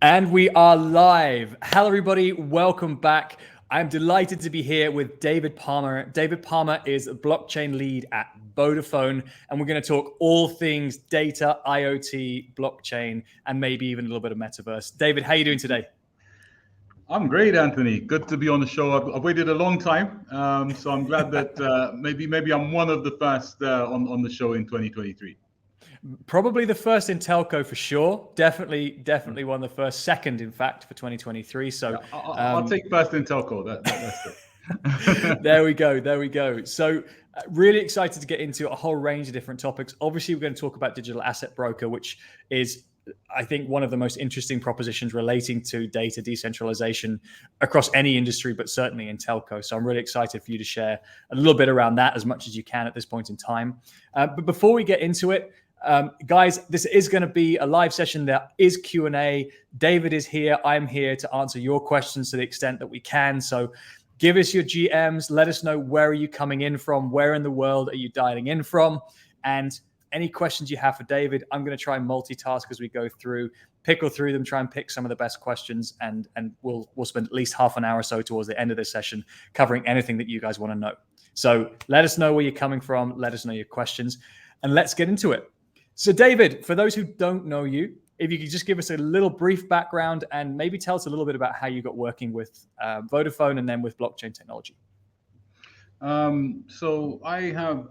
And we are live. Hello, everybody. Welcome back. I'm delighted to be here with David Palmer. David Palmer is a blockchain lead at Vodafone, and we're going to talk all things data, IoT, blockchain, and maybe even a little bit of metaverse. David, how are you doing today? I'm great, Anthony. Good to be on the show. I've waited a long time, so I'm glad that maybe I'm one of the first on the show in 2023. Probably the first in telco for sure. Definitely one of the first. Second, in fact, for 2023. So yeah, I'll take first in telco. That's good. There we go. So really excited to get into a whole range of different topics. Obviously, we're going to talk about digital asset broker, which is, I think, one of the most interesting propositions relating to data decentralization across any industry, but certainly in telco. So I'm really excited for you to share a little bit around that as much as you can at this point in time. But before we get into it, guys, this is going to be a live session. There is Q&A. David is here. I'm here to answer your questions to the extent that we can. So give us your GMs. Let us know, where are you coming in from? Where in the world are you dialing in from? And any questions you have for David, I'm going to try and multitask as we go through, pickle through them, try and pick some of the best questions. And we'll spend at least half an hour or so towards the end of this session covering anything that you guys want to know. So let us know where you're coming from. Let us know your questions, and let's get into it. So David, for those who don't know you, if you could just give us a little brief background and maybe tell us a little bit about how you got working with Vodafone and then with blockchain technology. So I have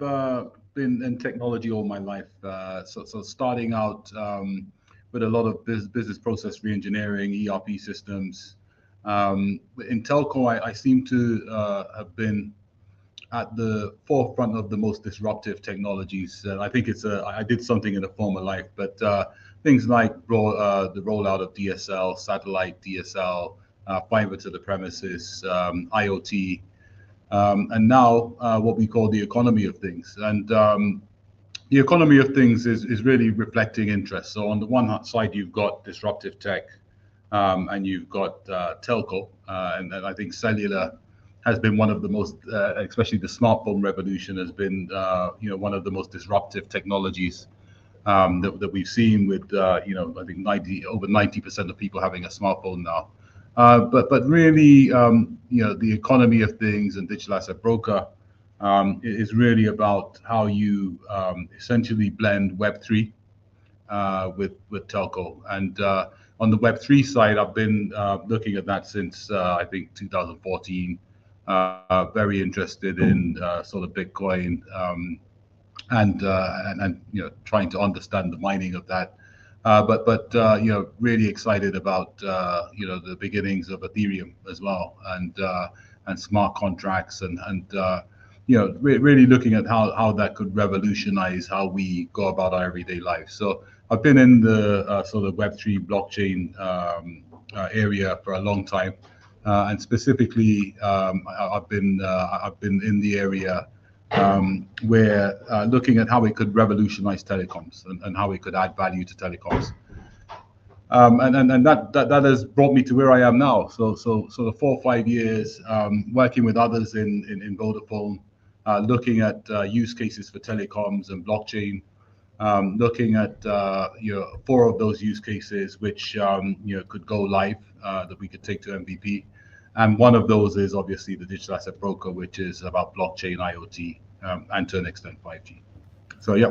been in technology all my life. So starting out with a lot of business process reengineering, ERP systems. In telco, I seem to have been at the forefront of the most disruptive technologies. I think I did something in a former life, but things like the rollout of DSL, satellite DSL, fiber to the premises, IoT, and now what we call the economy of things. And the economy of things is really reflecting interest. So on the one side, you've got disruptive tech, and you've got telco, and I think cellular has been one of the most, especially the smartphone revolution has been, one of the most disruptive technologies that we've seen with, I think over 90% of people having a smartphone now. But really, the economy of things and digital asset broker is really about how you essentially blend Web3 with telco. And on the Web3 side, I've been looking at that since I think 2014. Very interested in sort of Bitcoin and trying to understand the mining of that. But really excited about the beginnings of Ethereum as well, and smart contracts and really looking at how that could revolutionize how we go about our everyday life. So I've been in the sort of Web3 blockchain area for a long time. And specifically, I've been in the area where looking at how we could revolutionize telecoms and how we could add value to telecoms. And that has brought me to where I am now. So sort of 4 or 5 years working with others in Vodafone, looking at use cases for telecoms and blockchain. Looking at 4 of those use cases which could go live, that we could take to MVP. And one of those is obviously the digital asset broker, which is about blockchain, IoT, and to an extent 5G. So yeah,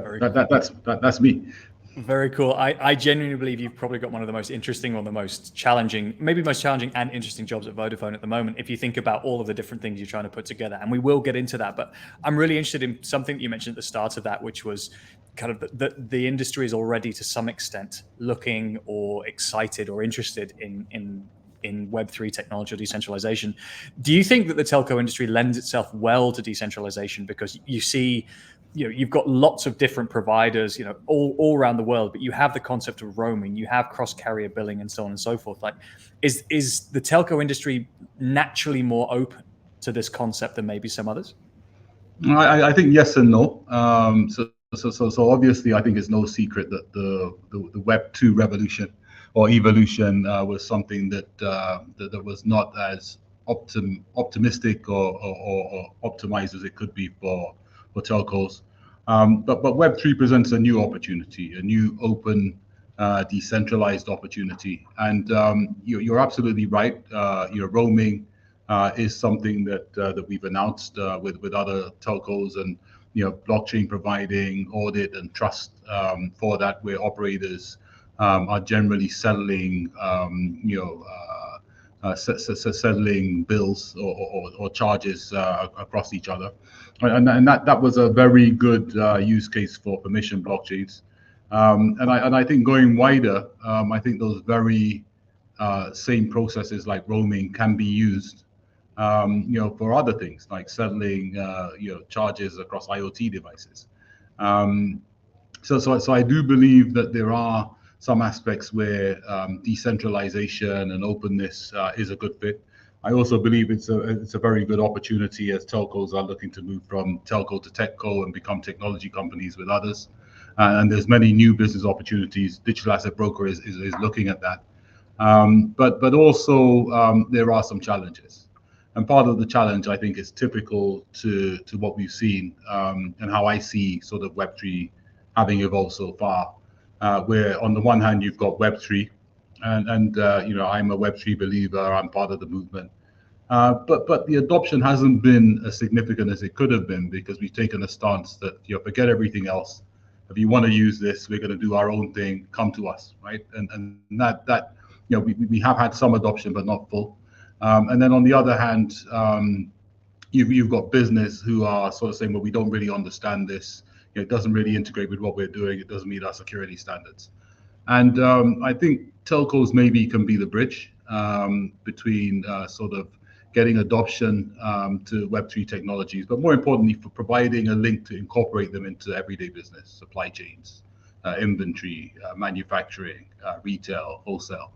that's me. Very cool. I genuinely believe you've probably got one of the most interesting or the most challenging, maybe most challenging and interesting jobs at Vodafone at the moment, if you think about all of the different things you're trying to put together. And we will get into that. But I'm really interested in something that you mentioned at the start of that, which was kind of the industry is already to some extent looking or excited or interested in Web3 technology or decentralization. Do you think that the telco industry lends itself well to decentralization? Because you see, you've got lots of different providers, all around the world, but you have the concept of roaming, you have cross-carrier billing, and so on and so forth. Like, is the telco industry naturally more open to this concept than maybe some others? I think yes and no. So obviously, I think it's no secret that the Web 2 revolution or evolution was something that was not as optimistic or optimized as it could be for telcos. But Web3 presents a new opportunity, a new open decentralized opportunity. And you're absolutely right. Roaming is something that we've announced with other telcos, and blockchain providing audit and trust for that, where operators are generally settling settling bills or charges across each other, and that was a very good use case for permission blockchains. And I think going wider, I think those very same processes like roaming can be used, for other things like settling, charges across IoT devices. So I do believe that there are some aspects where decentralization and openness is a good fit. I also believe it's a very good opportunity as telcos are looking to move from telco to techco and become technology companies with others. And there's many new business opportunities. Digital asset broker is looking at that. But also there are some challenges. And part of the challenge, I think, is typical to what we've seen, and how I see sort of Web3 having evolved so far, where on the one hand, you've got Web3, and I'm a Web3 believer, I'm part of the movement. But the adoption hasn't been as significant as it could have been, because we've taken a stance that, forget everything else. If you want to use this, we're going to do our own thing, come to us, right? And that we have had some adoption, but not full. And then on the other hand, you've got business who are sort of saying, well, we don't really understand this. It doesn't really integrate with what we're doing. It doesn't meet our security standards. And I think telcos maybe can be the bridge between sort of getting adoption to Web3 technologies, but more importantly, for providing a link to incorporate them into everyday business, supply chains, inventory, manufacturing, retail, wholesale.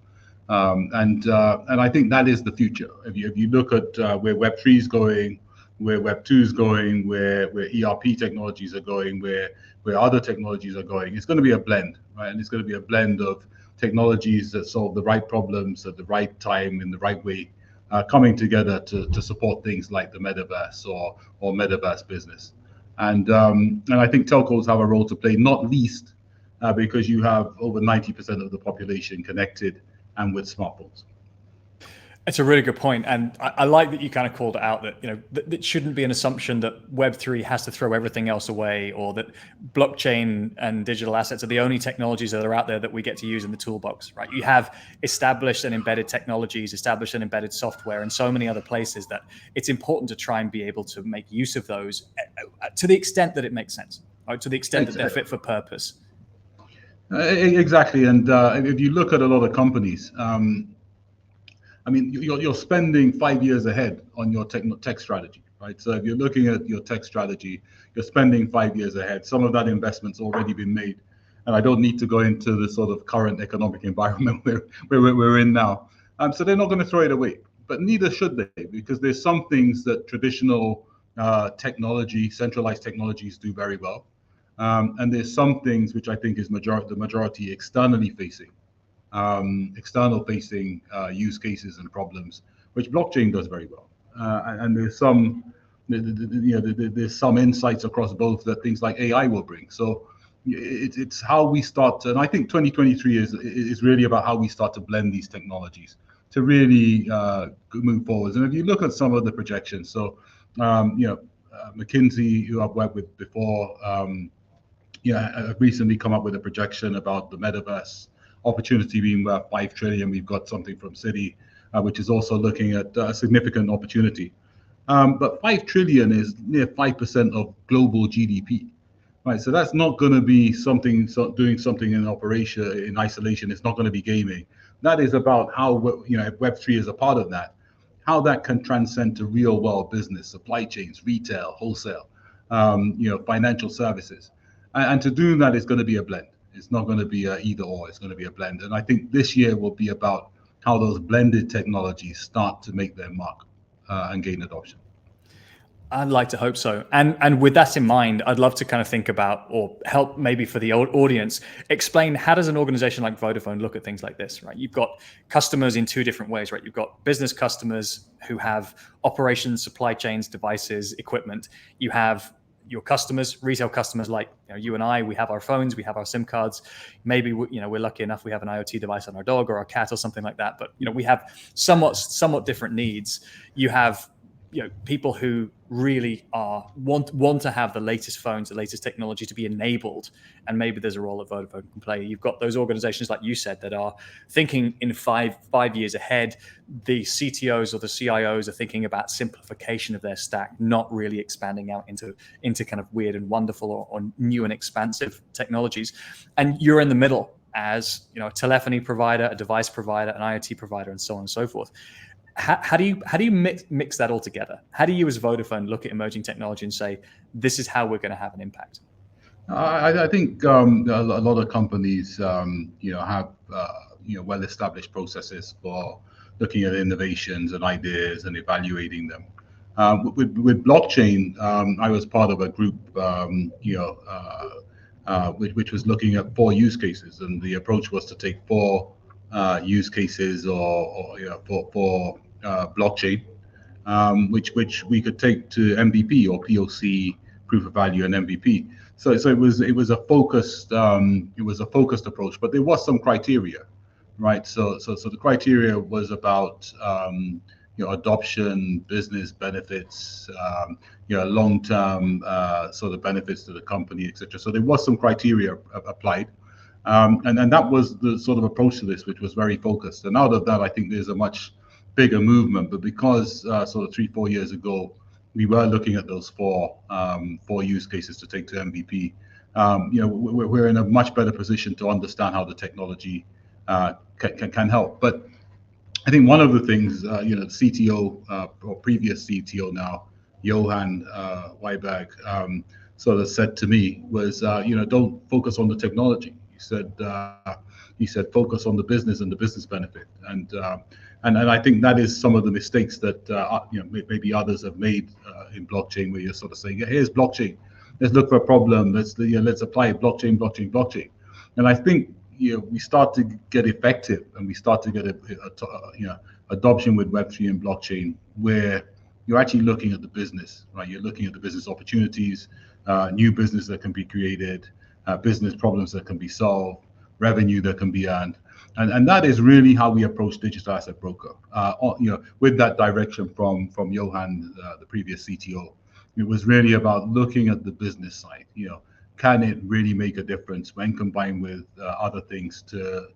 And I think that is the future. If you look at where Web3 is going, where Web2 is going, where ERP technologies are going, where other technologies are going, it's going to be a blend, right? And it's going to be a blend of technologies that solve the right problems at the right time in the right way, coming together to support things like the metaverse or metaverse business. And I think telcos have a role to play, not least because you have over 90% of the population connected and with smartphones. It's a really good point. And I like that you kind of called it out that, that shouldn't be an assumption that Web3 has to throw everything else away, or that blockchain and digital assets are the only technologies that are out there that we get to use in the toolbox, right? You have established and embedded technologies, established and embedded software, and so many other places that it's important to try and be able to make use of those to the extent that it makes sense, right? To the extent that they're fit for purpose. Exactly. And if you look at a lot of companies, I mean, you're spending 5 years ahead on your tech strategy, right? So if you're looking at your tech strategy, you're spending 5 years ahead. Some of that investment's already been made, and I don't need to go into the sort of current economic environment where we're in now. So they're not going to throw it away, but neither should they, because there's some things that traditional technology, centralized technologies do very well, and there's some things which I think is the majority externally facing. External facing use cases and problems, which blockchain does very well, and there's some insights across both that things like AI will bring. So it's how we start to, and I think 2023 is really about how we start to blend these technologies to really move forward. And if you look at some of the projections, so McKinsey, who I've worked with before, have recently come up with a projection about the metaverse opportunity being worth 5 trillion. We've got something from Citi, which is also looking at a significant opportunity. But 5 trillion is near 5% of global GDP, right? So that's not going to be doing something in operation in isolation. It's not going to be gaming. That is about how, if Web3 is a part of that, how that can transcend to real world business, supply chains, retail, wholesale, financial services. And to do that is going to be a blend. It's not going to be either or, it's going to be a blend. And I think this year will be about how those blended technologies start to make their mark and gain adoption. I'd like to hope so. And with that in mind, I'd love to kind of think about, or help maybe for the audience, explain how does an organization like Vodafone look at things like this, right? You've got customers in two different ways, right? You've got business customers who have operations, supply chains, devices, equipment. You have your customers, retail customers like you and I, we have our phones, we have our SIM cards. Maybe we're lucky enough we have an IoT device on our dog or our cat or something like that. But we have somewhat different needs. You have people who really want to have the latest phones, the latest technology to be enabled, and maybe there's a role that Vodafone can play. You've got those organizations, like you said, that are thinking in five years ahead. The CTOs or the CIOs are thinking about simplification of their stack, not really expanding out into kind of weird and wonderful or new and expansive technologies. And you're in the middle as a telephony provider, a device provider, an IoT provider, and so on and so forth. How do you mix that all together? How do you, as Vodafone, look at emerging technology and say, this is how we're going to have an impact? I think a lot of companies, have well-established processes for looking at innovations and ideas and evaluating them. With blockchain, I was part of a group, which was looking at 4 use cases, and the approach was to take 4 use cases for blockchain, which we could take to MVP or POC, proof of value, and MVP. So it was a focused approach, but there was some criteria, right? So the criteria was about adoption, business benefits, long-term sort of benefits to the company, etc. So there was some criteria applied. And that was the sort of approach to this, which was very focused. And out of that, I think there's a much bigger movement. But because sort of 3-4 years ago, we were looking at those 4 use cases to take to MVP, we're in a much better position to understand how the technology can help. But I think one of the things, the CTO or previous CTO now, Johan Weiberg, sort of said to me was, don't focus on the technology. He said focus on the business and the business benefit, and I think that is some of the mistakes that maybe others have made in blockchain, where you're sort of saying, here's blockchain, let's look for a problem, let's apply blockchain, and I think we start to get effective, and we start to get adoption with Web3 and blockchain, where you're actually looking at the business, right? You're looking at the business opportunities, new business that can be created, business problems that can be solved, revenue that can be earned, and that is really how we approach digital asset broker. With that direction from Johan, the previous CTO, it was really about looking at the business side. Can it really make a difference when combined with other things to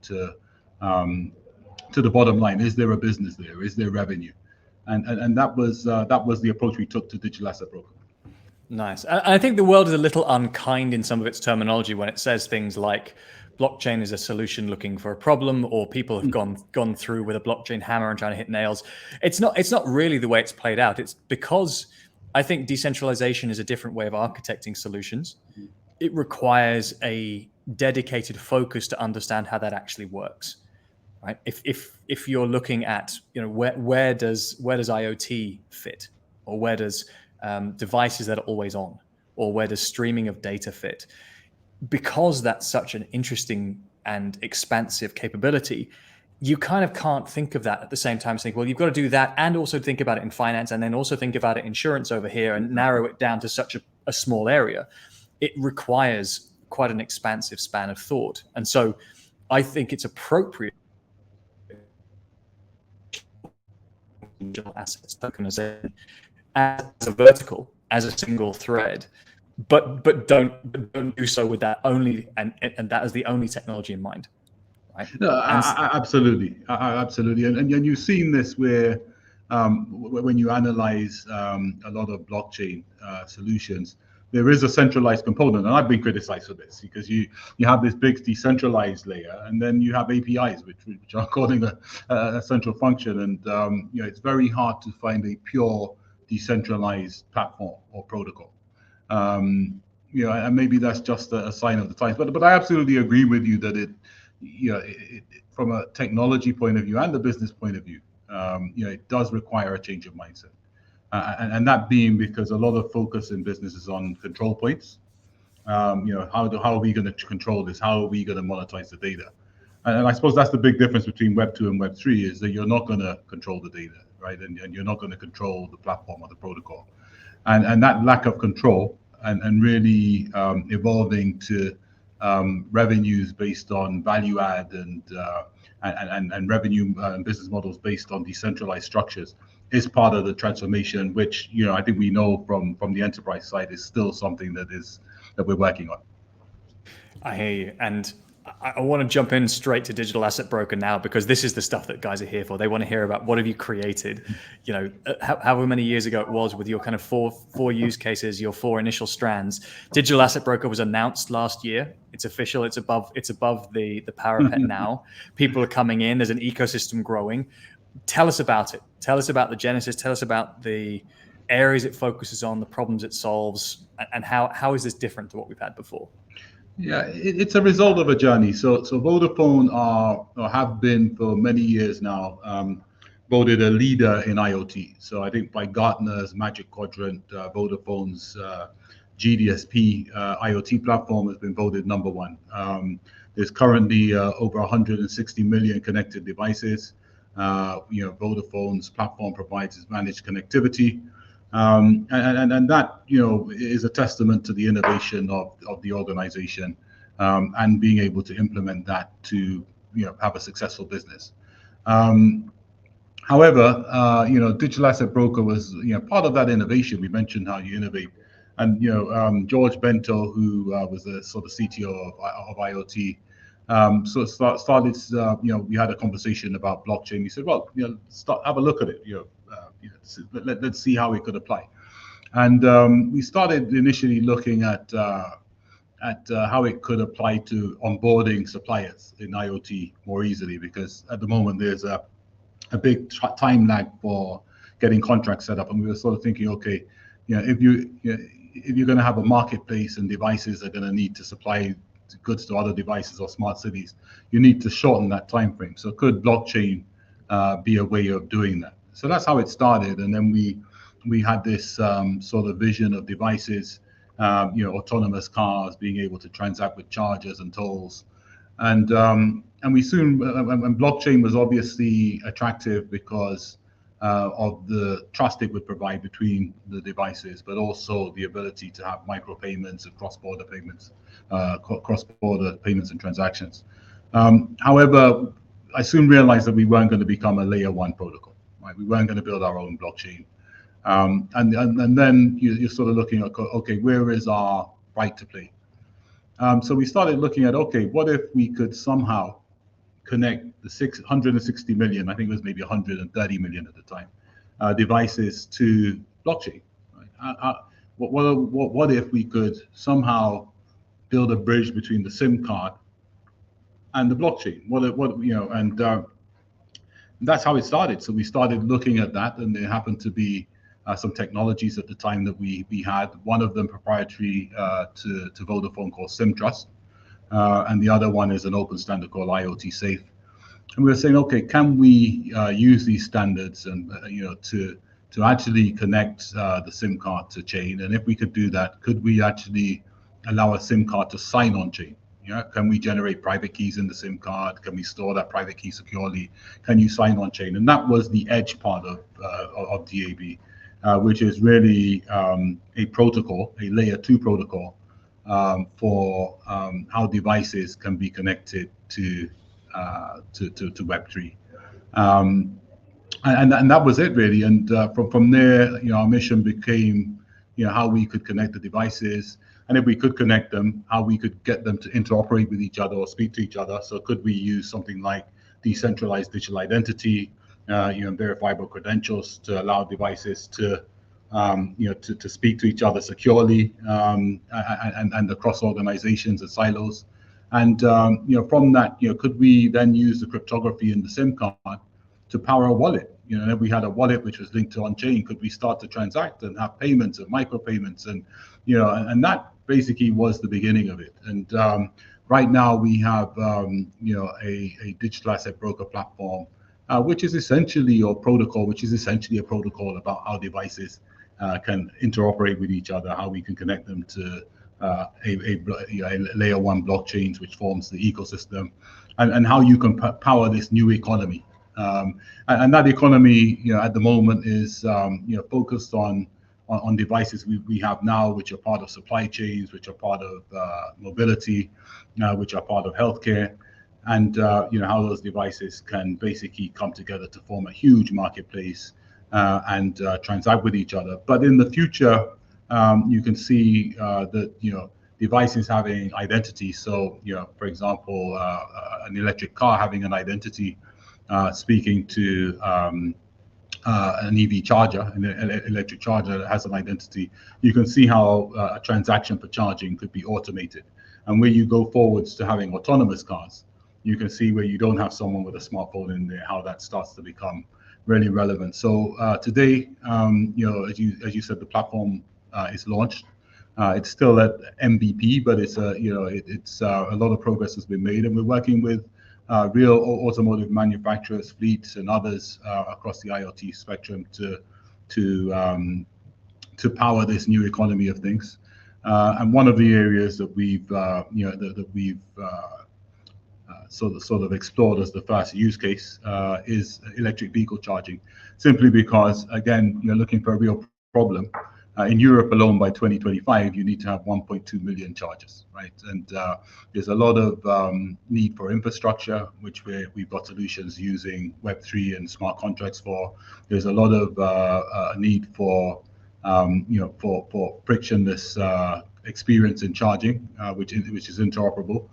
the bottom line? Is there a business there? Is there revenue? And that was the approach we took to digital asset broker. Nice. I think the world is a little unkind in some of its terminology when it says things like blockchain is a solution looking for a problem, or people have gone through with a blockchain hammer and trying to hit nails. It's not really the way it's played out. It's because I think decentralization is a different way of architecting solutions. It requires a dedicated focus to understand how that actually works. Right? If you're looking at where does IoT fit, or where does devices that are always on, or where does streaming of data fit? Because that's such an interesting and expansive capability, you kind of can't think of that at the same time. Think, well, you've got to do that and also think about it in finance, and then also think about it in insurance over here, and narrow it down to such a small area. It requires quite an expansive span of thought. And so I think it's appropriate digital assets tokenization as a vertical, as a single thread, but don't do so with that only and that as the only technology in mind. Right? No, absolutely, and you've seen this where when you analyze a lot of blockchain solutions, there is a centralized component, and I've been criticized for this, because you have this big decentralized layer, and then you have APIs which are calling a central function, and it's very hard to find a pure decentralized platform or protocol. And maybe that's just a sign of the times, but I absolutely agree with you that it from a technology point of view and the business point of view, it does require a change of mindset. And that being because a lot of focus in business is on control points. How are we going to control this? How are we going to monetize the data? And I suppose that's the big difference between Web 2 and Web 3, is that you're not going to control the data, right? And you're not going to control the platform or the protocol. And that lack of control and really evolving to revenues based on value add and revenue business models based on decentralized structures is part of the transformation, which I think we know from the enterprise side is still something that we're working on. I hear you, and I want to jump in straight to digital asset broker now, because this is the stuff that guys are here for. They want to hear about what have you created, however many years ago it was, with your kind of four use cases, your 4 initial strands. Digital asset broker was announced last year. It's official. It's above the parapet now. People are coming in. There's an ecosystem growing. Tell us about it. Tell us about the genesis. Tell us about the areas it focuses on, the problems it solves, and how is this different to what we've had before? Yeah, it's a result of a journey. So Vodafone have been for many years now voted a leader in IoT. So I think by Gartner's Magic Quadrant, Vodafone's GDSP IoT platform has been voted number 1. There's currently over 160 million connected devices. Vodafone's platform provides managed connectivity. And that is a testament to the innovation of the organization and being able to implement that to have a successful business. However, digital asset broker was part of that innovation. We mentioned how you innovate, and George Bento, who was the sort of CTO of IoT, started. We had a conversation about blockchain. He said, "Well, have a look at it. Let's see how it could apply." And we started initially looking at how it could apply to onboarding suppliers in IoT more easily, because at the moment there's a big time lag for getting contracts set up, and we were sort of thinking, okay, if you're going to have a marketplace and devices are going to need to supply goods to other devices or smart cities, you need to shorten that time frame. So could blockchain be a way of doing that? So that's how it started, and then we had this sort of vision of devices, autonomous cars being able to transact with chargers and tolls, and we soon, and blockchain was obviously attractive because of the trust it would provide between the devices, but also the ability to have micropayments and cross-border payments, and transactions. However, I soon realized that we weren't going to become a layer 1 protocol. Right? We weren't going to build our own blockchain. And then you're sort of looking at, okay, where is our right to play? So we started looking at, okay, what if we could somehow connect the 660 million, I think it was maybe 130 million at the time, devices to blockchain? Right? What if we could somehow build a bridge between the SIM card and the blockchain? And that's how it started. So we started looking at that, and there happened to be some technologies at the time that we had. One of them proprietary to Vodafone called SIM Trust, and the other one is an open standard called IoT Safe. And we were saying, okay, can we use these standards and to actually connect the SIM card to chain? And if we could do that, could we actually allow a SIM card to sign on chain? Can we generate private keys in the SIM card? Can we store that private key securely? Can you sign on chain? And that was the edge part of DAB, which is really a protocol, a layer 2 protocol for how devices can be connected to Web3. And that was it really. And from there, our mission became, how we could connect the devices. And if we could connect them, how we could get them to interoperate with each other or speak to each other. So could we use something like decentralized digital identity, verifiable credentials to allow devices to speak to each other securely, and across organizations and silos. And from that, could we then use the cryptography in the SIM card to power a wallet? And if we had a wallet which was linked to on-chain, could we start to transact and have payments and micropayments? And and that basically was the beginning of it. And right now we have a digital asset broker platform, which is essentially a protocol about how devices can interoperate with each other, how we can connect them to a layer 1 blockchains, which forms the ecosystem, and how you can power this new economy. And that economy, at the moment is focused on on devices we have now, which are part of supply chains, which are part of mobility, which are part of healthcare, and how those devices can basically come together to form a huge marketplace and transact with each other. But in the future, you can see that devices having identity. So for example, an electric car having an identity, speaking to an EV charger, an electric charger that has an identity. You can see how a transaction for charging could be automated. And when you go forwards to having autonomous cars, you can see where you don't have someone with a smartphone in there, how that starts to become really relevant. So today, as you said, the platform is launched. It's still at MVP, but it's a lot of progress has been made, and we're working with real automotive manufacturers, fleets, and others across the IoT spectrum to power this new economy of things. And one of the areas that we've sort of explored as the first use case is electric vehicle charging, simply because, again, you're looking for a real problem. In Europe alone, by 2025, you need to have 1.2 million chargers, right? And there's a lot of need for infrastructure, which we've got solutions using Web3 and smart contracts for. There's a lot of need for frictionless experience in charging, which is interoperable.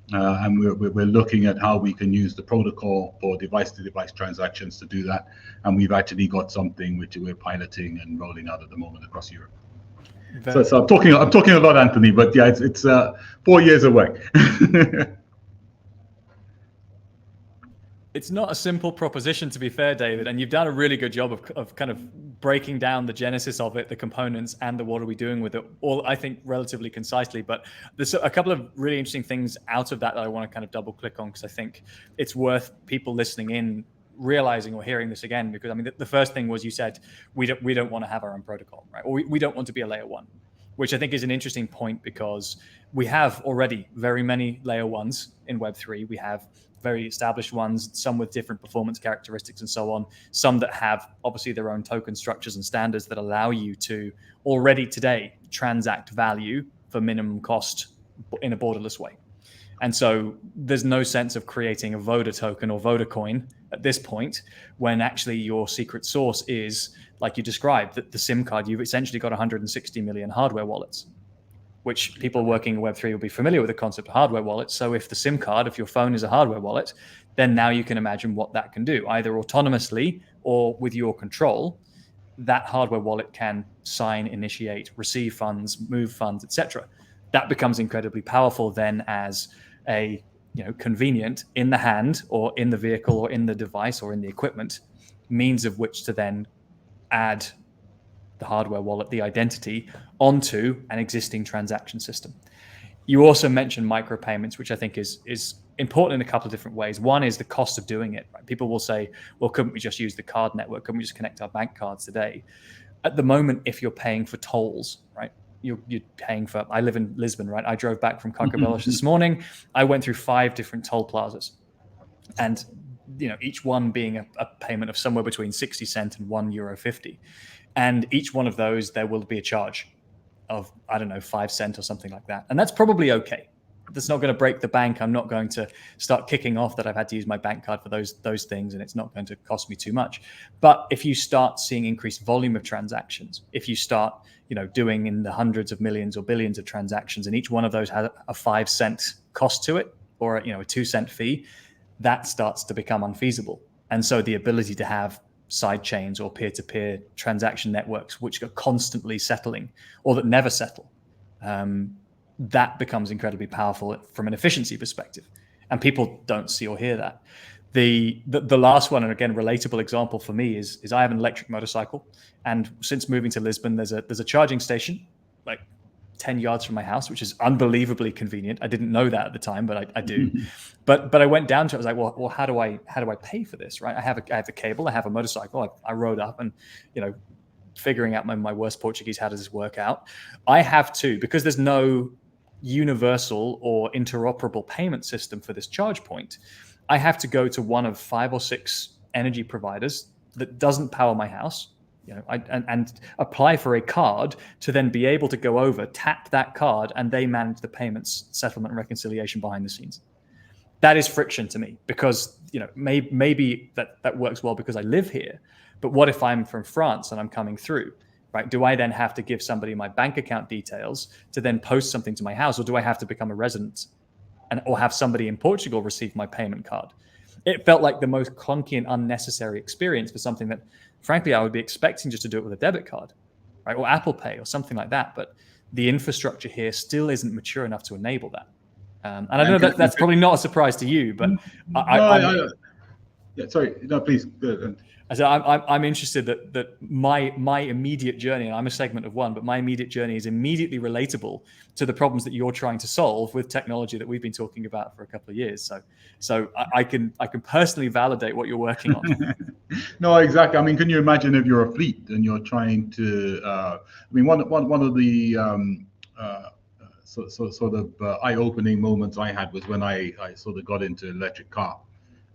And we're looking at how we can use the protocol for device-to-device transactions to do that. And we've actually got something which we're piloting and rolling out at the moment across Europe. So I'm talking a lot, Anthony, but yeah, it's 4 years away. It's not a simple proposition, to be fair, David, and you've done a really good job of kind of breaking down the genesis of it, the components, and the what are we doing with it, all, I think, relatively concisely. But there's a couple of really interesting things out of that I want to kind of double click on, because I think it's worth people listening in realizing or hearing this again. Because I mean, the first thing was, you said we don't want to have our own protocol, right? Or we don't want to be a layer one, which I think is an interesting point, because we have already very many layer ones in Web3. We have very established ones, some with different performance characteristics and so on, some that have obviously their own token structures and standards that allow you to already today transact value for minimum cost in a borderless way. And so there's no sense of creating a Voda token or Voda coin at this point, when actually your secret sauce is, like you described, that the SIM card, you've essentially got 160 million hardware wallets, which people working in Web3 will be familiar with the concept of hardware wallets. So if the SIM card, if your phone is a hardware wallet, then now you can imagine what that can do, either autonomously or with your control. That hardware wallet can sign, initiate, receive funds, move funds, etc. That becomes incredibly powerful then as a convenient in the hand or in the vehicle or in the device or in the equipment means of which to then add the hardware wallet, the identity, onto an existing transaction system. You also mentioned micropayments, which I think is important in a couple of different ways. One is the cost of doing it. Right? People will say, well, couldn't we just use the card network? Couldn't we just connect our bank cards today? At the moment, if you're paying for tolls, right? You're paying for, I live in Lisbon, right? I drove back from Carcavelos this morning. I went through 5 different toll plazas, and each one being a payment of somewhere between 60 cents and €1.50. And each one of those, there will be a charge of, I don't know, 5 cents or something like that. And that's probably okay. That's not going to break the bank. I'm not going to start kicking off that I've had to use my bank card for those things, and it's not going to cost me too much. But if you start seeing increased volume of transactions, if you start doing in the hundreds of millions or billions of transactions, and each one of those has a 5 cent cost to it, or a 2 cent fee, that starts to become unfeasible. And so the ability to have side chains or peer-to-peer transaction networks which are constantly settling or that never settle, that becomes incredibly powerful from an efficiency perspective. And people don't see or hear that. The last one, and again, relatable example for me is I have an electric motorcycle, and since moving to Lisbon, there's a charging station like 10 yards from my house, which is unbelievably convenient. I didn't know that at the time, but I do. But I went down to it. I was like, well, how do I pay for this? Right? I have a cable. I have a motorcycle. I rode up, and figuring out my worst Portuguese, how does this work out? I have to, because there's no universal or interoperable payment system for this charge point. I have to go to one of 5 or 6 energy providers that doesn't power my house, and apply for a card to then be able to go over, tap that card, and they manage the payments, settlement, and reconciliation behind the scenes. That is friction to me, because maybe that works well because I live here, but what if I'm from France and I'm coming through, right? Do I then have to give somebody my bank account details to then post something to my house, or do I have to become a resident or have somebody in Portugal receive my payment card? It felt like the most clunky and unnecessary experience for something that, frankly, I would be expecting just to do it with a debit card, right, or Apple Pay or something like that. But the infrastructure here still isn't mature enough to enable that. And I know that's probably not a surprise to you, but sorry, no, please. So I'm interested that my immediate journey, and I'm a segment of one, but my immediate journey is immediately relatable to the problems that you're trying to solve with technology that we've been talking about for a couple of years. So I can personally validate what you're working on. No, exactly. I mean, can you imagine if you're a fleet and you're trying to? I mean, one of the sort of eye-opening moments I had was when I sort of got into electric car.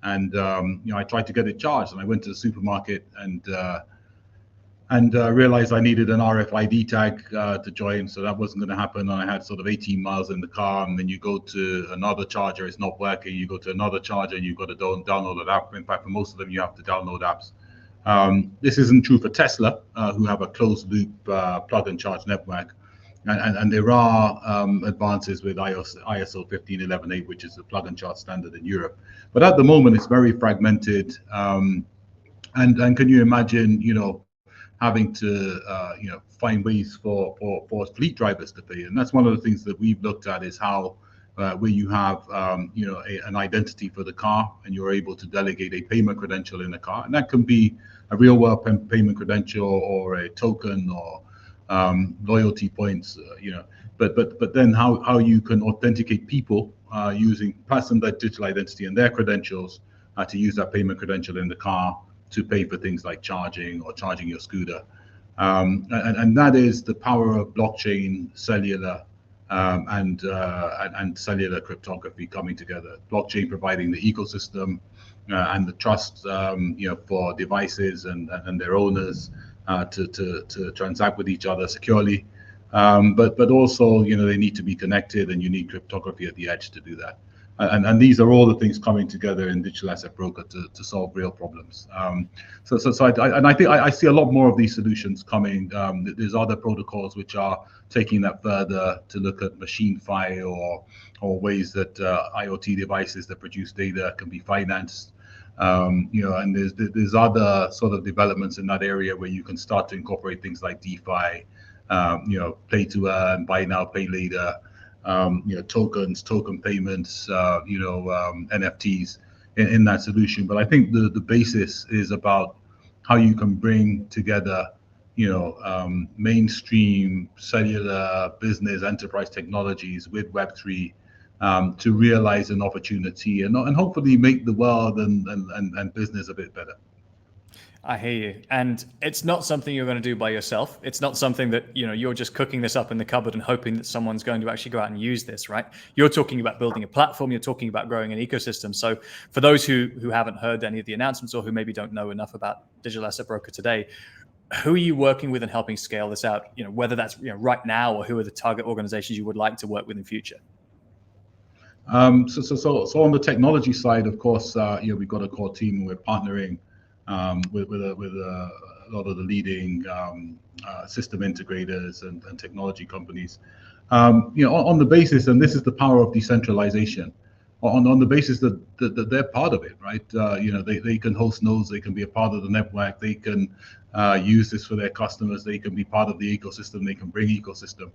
And I tried to get it charged, and I went to the supermarket and realized I needed an RFID tag to join, so that wasn't going to happen. And I had sort of 18 miles in the car, and then you go to another charger, it's not working. You go to another charger, and you've got to download an app. In fact, for most of them, you have to download apps. This isn't true for Tesla, who have a closed-loop plug-and-charge network. And there are advances with ISO 15118, which is the plug and charge standard in Europe. But at the moment, it's very fragmented. And can you imagine, having to, find ways for fleet drivers to pay? And that's one of the things that we've looked at, is how where you have, an identity for the car, and you're able to delegate a payment credential in the car. And that can be a real world payment credential, or a token, or loyalty points, but then how you can authenticate people using person digital identity and their credentials to use that payment credential in the car to pay for things like charging or charging your scooter. And that is the power of blockchain, cellular, and cellular cryptography coming together. Blockchain providing the ecosystem and the trust, for devices and their owners to transact with each other securely, but also they need to be connected, and you need cryptography at the edge to do that. And these are all the things coming together in digital asset broker to solve real problems. So I think I see a lot more of these solutions coming. There's other protocols which are taking that further to look at machine fi, or ways that IoT devices that produce data can be financed. And there's other sort of developments in that area where you can start to incorporate things like DeFi, play to earn, buy now, pay later, tokens, token payments, NFTs in that solution. But I think the basis is about how you can bring together, mainstream cellular business enterprise technologies with Web3, to realize an opportunity and hopefully make the world and business a bit better. I hear you. And it's not something you're going to do by yourself. It's not something that, you're just cooking this up in the cupboard and hoping that someone's going to actually go out and use this, right? You're talking about building a platform. You're talking about growing an ecosystem. So for those who haven't heard any of the announcements, or who maybe don't know enough about Digital Asset Broker today, who are you working with and helping scale this out? Whether that's right now, or who are the target organizations you would like to work with in future? So on the technology side, of course, we've got a core team, and we're partnering with a lot of the leading system integrators and technology companies. On the basis, and this is the power of decentralization, on the basis that they're part of it, right? They can host nodes, they can be a part of the network, they can use this for their customers, they can be part of the ecosystem, they can bring ecosystem.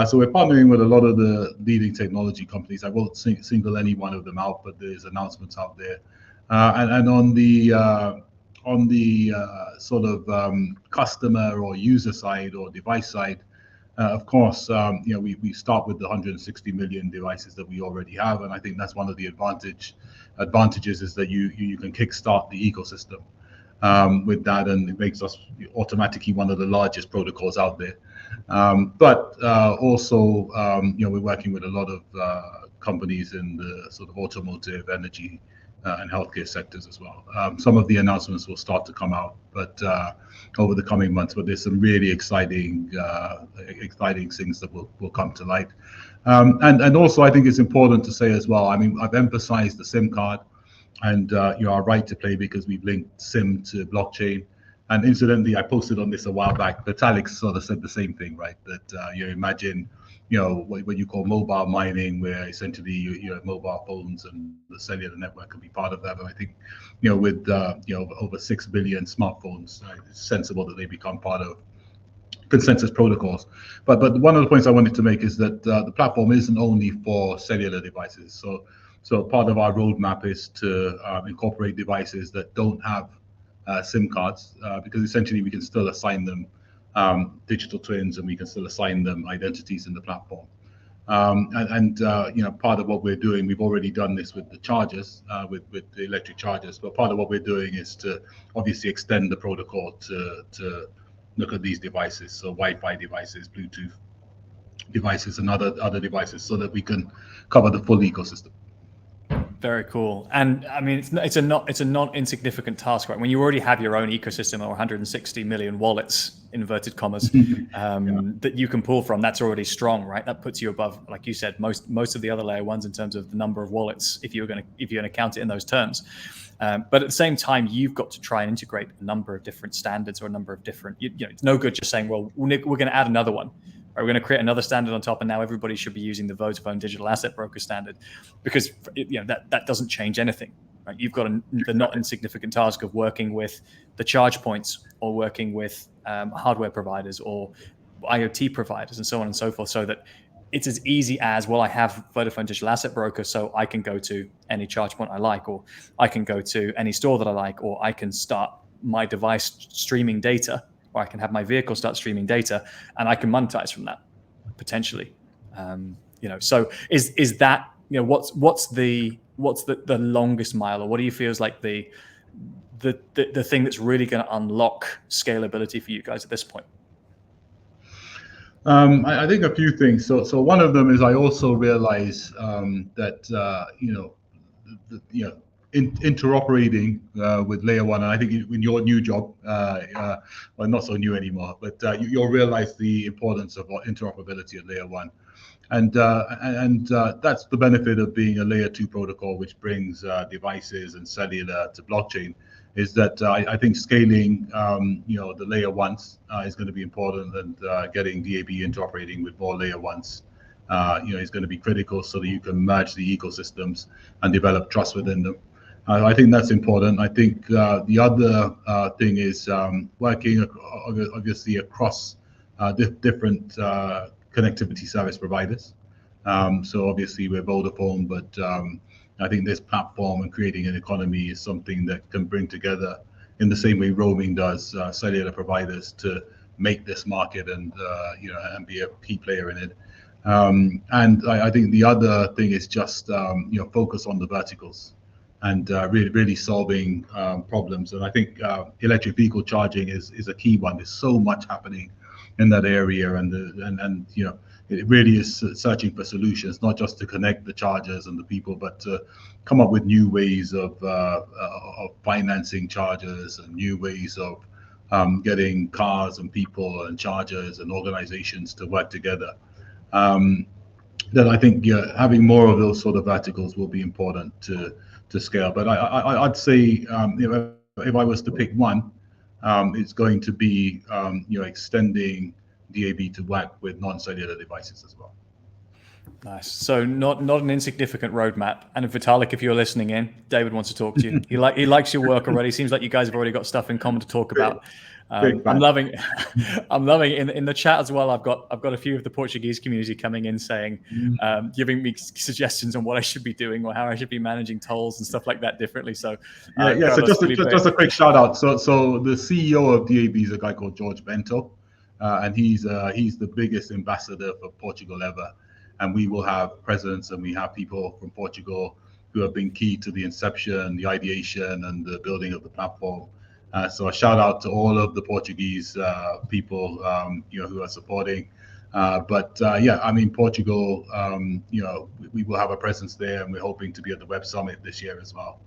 So we're partnering with a lot of the leading technology companies. I won't single any one of them out, but there's announcements out there. And on the sort of customer or user side or device side, of course, we start with the 160 million devices that we already have, and I think that's one of the advantages is that you can kickstart the ecosystem with that, and it makes us automatically one of the largest protocols out there. But also, we're working with a lot of companies in the sort of automotive, energy and healthcare sectors as well. Some of the announcements will start to come out, but over the coming months. But there's some really exciting things that will come to light. And also, I think it's important to say as well. I mean, I've emphasized the SIM card and our right to play because we've linked SIM to blockchain. And incidentally, I posted on this a while back. Petabytes sort of said the same thing, right? That you imagine, what you call mobile mining, where essentially your mobile phones and the cellular network can be part of that. And I think, with over 6 billion smartphones, it's sensible that they become part of consensus protocols. But one of the points I wanted to make is that the platform isn't only for cellular devices. So part of our roadmap is to incorporate devices that don't have SIM cards, because essentially we can still assign them digital twins, and we can still assign them identities in the platform. Part of what we're doing, we've already done this with the chargers, with the electric chargers. But part of what we're doing is to obviously extend the protocol to look at these devices, so Wi-Fi devices, Bluetooth devices, and other devices, so that we can cover the full ecosystem. Very cool. And I mean, it's a not insignificant task, right? When you already have your own ecosystem or 160 million wallets, inverted commas, that you can pull from, that's already strong, right? That puts you above, like you said, most of the other layer ones in terms of the number of wallets, if you're going to count it in those terms. But at the same time, you've got to try and integrate a number of different standards or a number of different. It's no good just saying, well, we're going to add another one. We're going to create another standard on top, and now everybody should be using the Vodafone digital asset broker standard, because that doesn't change anything. Right? You've got the not insignificant task of working with the charge points, or working with hardware providers or IoT providers, and so on and so forth, so that it's as easy as, well, I have Vodafone digital asset broker, so I can go to any charge point I like, or I can go to any store that I like, or I can start my device streaming data, or I can have my vehicle start streaming data, and I can monetize from that potentially. So is that, what's the longest mile, or what do you feel is like the thing that's really going to unlock scalability for you guys at this point? I think a few things. So one of them is, I also realize that interoperating with layer one, and I think in your new job, well, not so new anymore, but you'll realize the importance of interoperability at layer one, and that's the benefit of being a layer two protocol, which brings devices and cellular to blockchain. Is that I think scaling, the layer ones is going to be important, and getting DAB interoperating with more layer ones, is going to be critical, so that you can merge the ecosystems and develop trust within them. I think that's important. I think the other thing is working obviously across different connectivity service providers. So obviously we're Vodafone, but I think this platform and creating an economy is something that can bring together, in the same way roaming does, cellular providers, to make this market and be a key player in it. And I think the other thing is just focus on the verticals, and really solving problems. And I think electric vehicle charging is a key one. There's so much happening in that area, and it really is searching for solutions, not just to connect the chargers and the people, but to come up with new ways of financing chargers, and new ways of getting cars and people and chargers and organizations to work together. That I think having more of those sort of verticals will be important to scale. But I'd say if I was to pick one, it's going to be extending DAB to work with non-cellular devices as well. Nice. So not an insignificant roadmap. And Vitalik, if you're listening in, David wants to talk to you. He likes your work already. Seems like you guys have already got stuff in common to talk about. I'm loving in the chat as well. I've got a few of the Portuguese community coming in saying, giving me suggestions on what I should be doing, or how I should be managing tolls and stuff like that differently. So So just a quick shout out. So the CEO of DAB is a guy called George Bento, and he's the biggest ambassador for Portugal ever. And we will have presidents, and we have people from Portugal who have been key to the inception, the ideation, and the building of the platform. So a shout out to all of the Portuguese people, who are supporting. Portugal, we will have a presence there, and we're hoping to be at the Web Summit this year as well.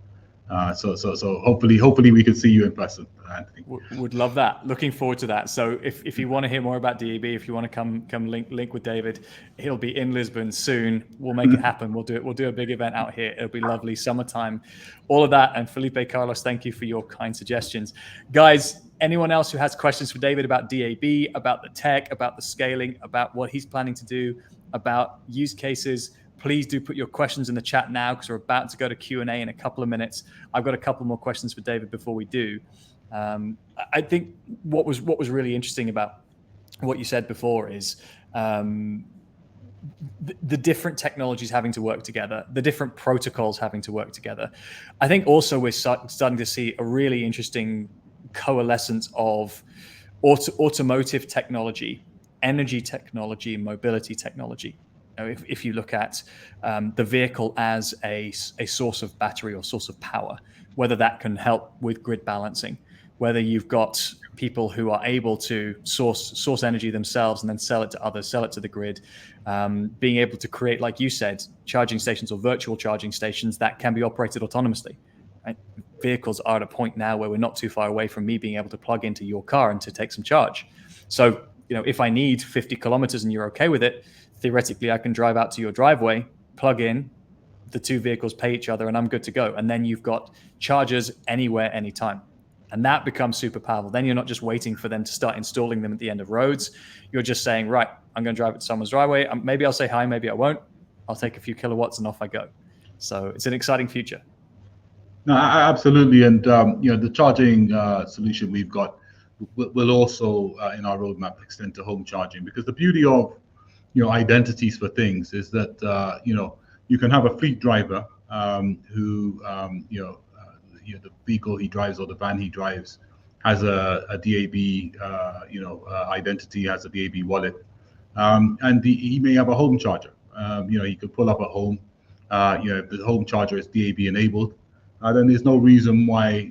So hopefully we can see you in person, Anthony. Would love that. Looking forward to that. So if you want to hear more about DAB, if you want to come link with David, he'll be in Lisbon soon. We'll make it happen. We'll do a big event out here. It'll be lovely, summertime, all of that. And Felipe, Carlos, thank you for your kind suggestions, guys. Anyone else who has questions for David about DAB, about the tech, about the scaling, about what he's planning to do, about use cases, please do put your questions in the chat now, because we're about to go to Q&A in a couple of minutes. I've got a couple more questions for David before we do. I think what was really interesting about what you said before is the different technologies having to work together, the different protocols having to work together. I think also we're starting to see a really interesting coalescence of automotive technology, energy technology, mobility technology. If you look at the vehicle as a source of battery or source of power, whether that can help with grid balancing, whether you've got people who are able to source energy themselves and then sell it to others, sell it to the grid, being able to create, like you said, charging stations or virtual charging stations that can be operated autonomously. Right? Vehicles are at a point now where we're not too far away from me being able to plug into your car and to take some charge. So, if I need 50 kilometers and you're okay with it, theoretically, I can drive out to your driveway, plug in, the two vehicles pay each other, and I'm good to go. And then you've got chargers anywhere, anytime. And that becomes super powerful. Then you're not just waiting for them to start installing them at the end of roads. You're just saying, right, I'm going to drive it to someone's driveway. Maybe I'll say hi, maybe I won't. I'll take a few kilowatts and off I go. So it's an exciting future. No, absolutely. And, the charging solution we've got will also, in our roadmap, extend to home charging, because the beauty of identities for things is that you can have a fleet driver who the vehicle he drives or the van he drives has a DAB identity, has a DAB wallet, and he may have a home charger. He could pull up at home. If the home charger is DAB enabled, then there's no reason why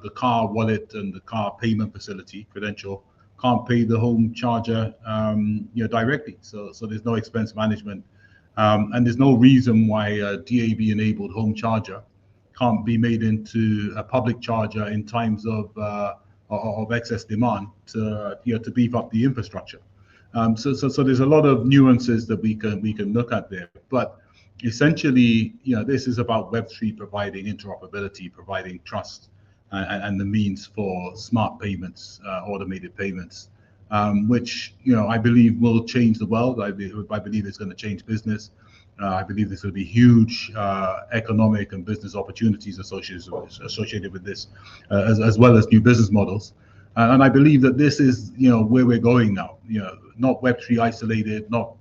the car wallet and the car payment facility credential can't pay the home charger directly. So there's no expense management, and there's no reason why a DAB enabled home charger can't be made into a public charger in times of excess demand to beef up the infrastructure. So there's a lot of nuances that we can look at there, but essentially, this is about Web3 providing interoperability, providing trust, and the means for smart payments, automated payments, which I believe will change the world. I believe it's going to change business. I believe there's going to be huge economic and business opportunities associated with this, as well as new business models. And I believe that this is where we're going now. Not Web3 isolated, not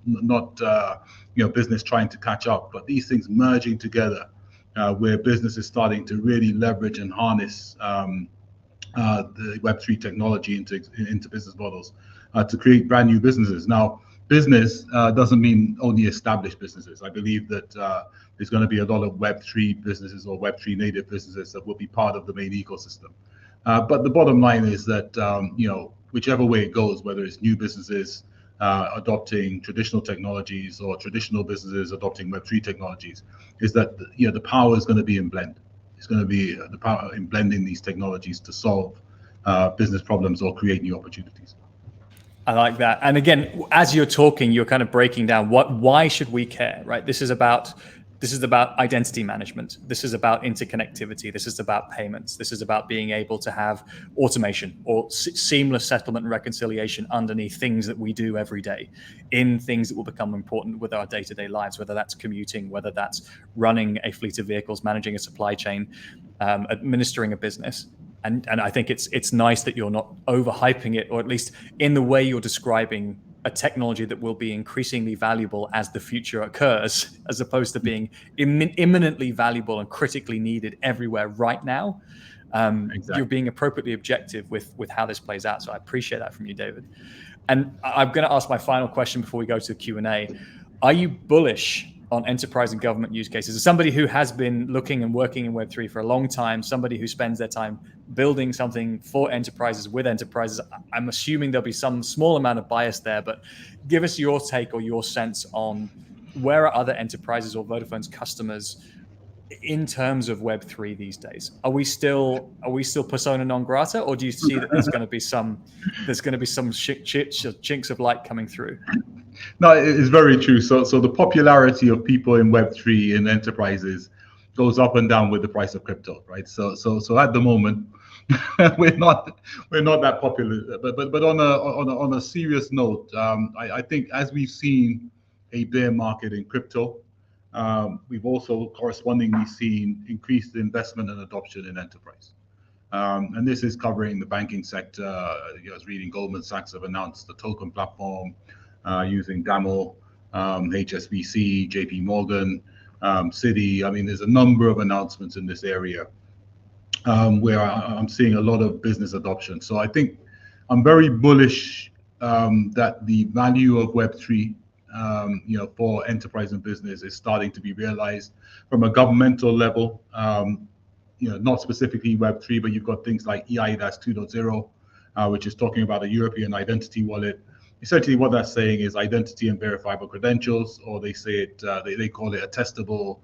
business trying to catch up, but these things merging together, where business is starting to really leverage and harness the Web3 technology into business models to create brand new businesses. Now, business doesn't mean only established businesses. I believe that there's going to be a lot of Web3 businesses or Web3 native businesses that will be part of the main ecosystem. But the bottom line is that whichever way it goes, whether it's new businesses adopting traditional technologies or traditional businesses adopting Web3 technologies, is that the power is going to be in blend. It's going to be the power in blending these technologies to solve business problems or create new opportunities. I like that. And again, as you're talking, you're kind of breaking down why should we care, right? This is about identity management. This is about interconnectivity. This is about payments. This is about being able to have automation or seamless settlement and reconciliation underneath things that we do every day, in things that will become important with our day-to-day lives, whether that's commuting, whether that's running a fleet of vehicles, managing a supply chain, administering a business. And I think it's nice that you're not overhyping it, or at least in the way you're describing a technology that will be increasingly valuable as the future occurs, as opposed to being imminently valuable and critically needed everywhere right now. Exactly. You're being appropriately objective with how this plays out. So I appreciate that from you, David. And I'm going to ask my final question before we go to the Q&A. Are you bullish on enterprise and government use cases? As somebody who has been looking and working in Web3 for a long time, somebody who spends their time building something for enterprises with enterprises, I'm assuming there'll be some small amount of bias there, but give us your take or your sense on where are other enterprises or Vodafone's customers in terms of Web3 these days? Are we still persona non grata, or do you see that there's going to be some chinks of light coming through? No, it's very true. So the popularity of people in Web3 in enterprises goes up and down with the price of crypto, right? So at the moment, we're not that popular. But on a serious note, I think as we've seen a bear market in crypto, we've also correspondingly seen increased investment and adoption in enterprise. And this is covering the banking sector. I was reading Goldman Sachs have announced the token platform using DAMO, HSBC, JP Morgan, Citi. I mean, there's a number of announcements in this area where I'm seeing a lot of business adoption. So I think I'm very bullish that the value of Web3 for enterprise and business is starting to be realized from a governmental level. Not specifically Web3, but you've got things like EIDAS 2.0, which is talking about a European identity wallet. Essentially, what that's saying is identity and verifiable credentials, or they say it, they call it attestable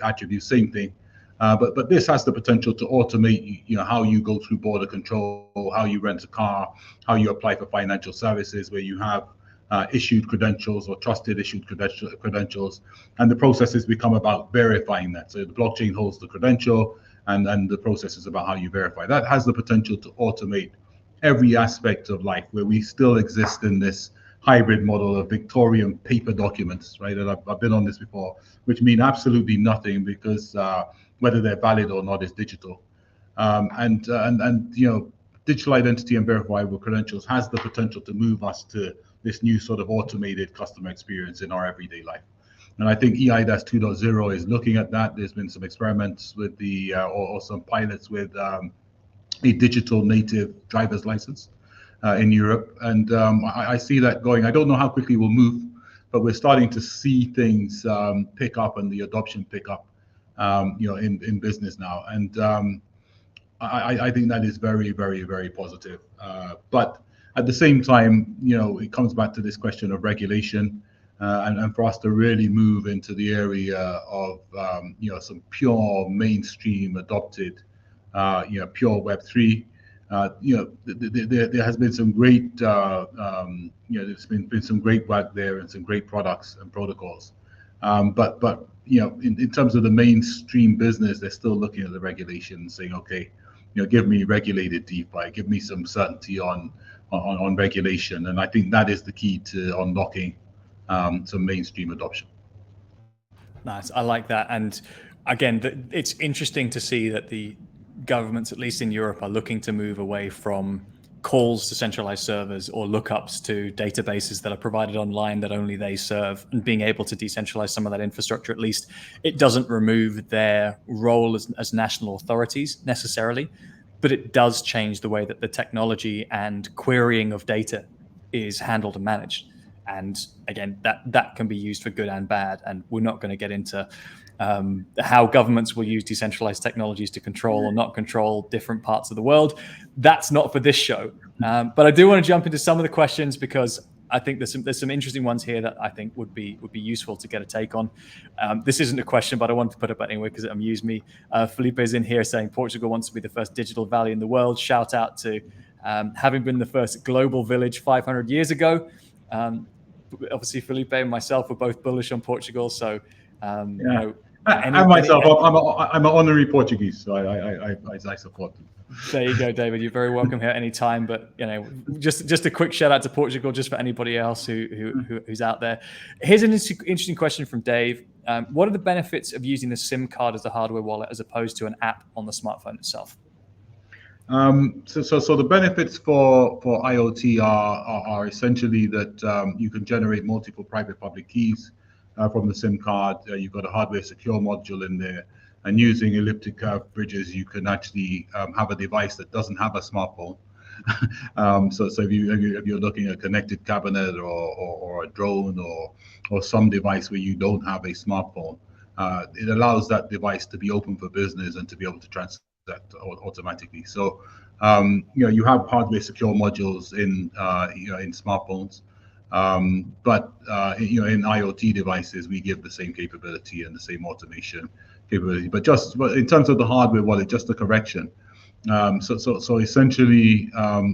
attribute, same thing. But this has the potential to automate, how you go through border control, how you rent a car, how you apply for financial services, where you have issued credentials or trusted issued credentials, and the process has become about verifying that. So the blockchain holds the credential, and the process is about how you verify. That has the potential to automate every aspect of life, where we still exist in this hybrid model of Victorian paper documents, right? And I've been on this before, which mean absolutely nothing, because whether they're valid or not is digital. And digital identity and verifiable credentials has the potential to move us to this new sort of automated customer experience in our everyday life. And I think EIDAS 2.0 is looking at that. There's been some experiments with or some pilots with a digital native driver's license in Europe. And I see that going. I don't know how quickly we'll move, but we're starting to see things pick up and the adoption pick up, in business now. And I think that is very, very, very positive. But at the same time, it comes back to this question of regulation, and for us to really move into the area of some pure mainstream adopted, pure Web3. There has been some great, there's been some great work there and some great products and protocols. But in terms of the mainstream business, they're still looking at the regulation and saying, okay, give me regulated DeFi, give me some certainty on regulation. And I think that is the key to unlocking some mainstream adoption. Nice, I like that. And again, it's interesting to see that the governments, at least in Europe, are looking to move away from calls to centralized servers or lookups to databases that are provided online that only they serve, and being able to decentralize some of that infrastructure. At least it doesn't remove their role as national authorities necessarily, but it does change the way that the technology and querying of data is handled and managed. And again, that can be used for good and bad. And we're not going to get into how governments will use decentralized technologies to control or not control different parts of the world. That's not for this show. But I do want to jump into some of the questions, because I think there's some interesting ones here that I think would be useful to get a take on. This isn't a question, but I wanted to put it up anyway because it amused me. Felipe is in here saying Portugal wants to be the first digital valley in the world. Shout out to having been the first global village 500 years ago. Obviously, Felipe and myself were both bullish on Portugal, so I'm an honorary Portuguese, so I support them. There you go, David. You're very welcome here anytime. But just a quick shout out to Portugal, just for anybody else who's out there. Here's an interesting question from Dave. What are the benefits of using the SIM card as a hardware wallet as opposed to an app on the smartphone itself? So the benefits for IoT are essentially that you can generate multiple private public keys from the SIM card. You've got a hardware secure module in there, and using elliptic curve bridges, you can actually have a device that doesn't have a smartphone. So if you're looking at a connected cabinet or a drone or some device where you don't have a smartphone, it allows that device to be open for business and to be able to transact automatically. So you have hardware secure modules in smartphones. But in IoT devices, we give the same capability and the same automation capability. But in terms of the hardware wallet, just a correction. So essentially,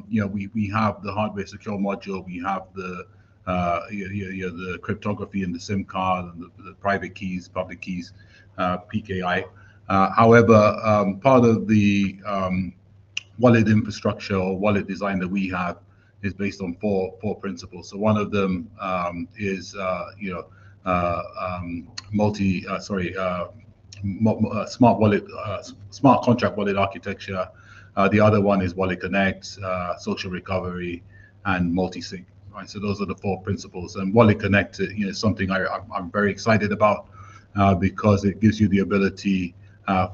we have the hardware secure module, we have the the cryptography in the SIM card and the private keys, public keys, PKI. However, part of the wallet infrastructure or wallet design that we have is based on four principles. So one of them is smart wallet, smart contract wallet architecture. The other one is Wallet Connect, social recovery, and multi-sig. Right, so those are the four principles. And Wallet Connect, is something I'm very excited about because it gives you the ability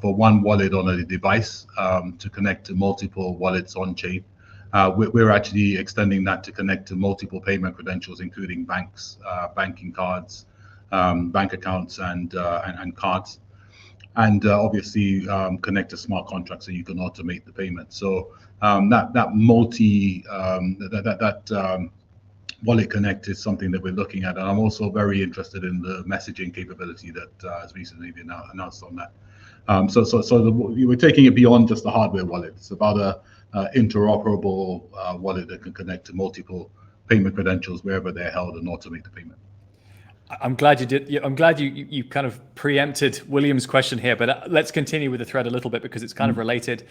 for one wallet on a device to connect to multiple wallets on chain. We're actually extending that to connect to multiple payment credentials, including banks, banking cards, bank accounts, and cards. And obviously connect to smart contracts so you can automate the payment. So Wallet Connect is something that we're looking at, and I'm also very interested in the messaging capability that has recently been announced on that. We're taking it beyond just the hardware wallet. It's about a interoperable wallet that can connect to multiple payment credentials wherever they're held and automate the payment. I'm glad you did. I'm glad you kind of preempted William's question here, but let's continue with the thread a little bit because it's kind of related.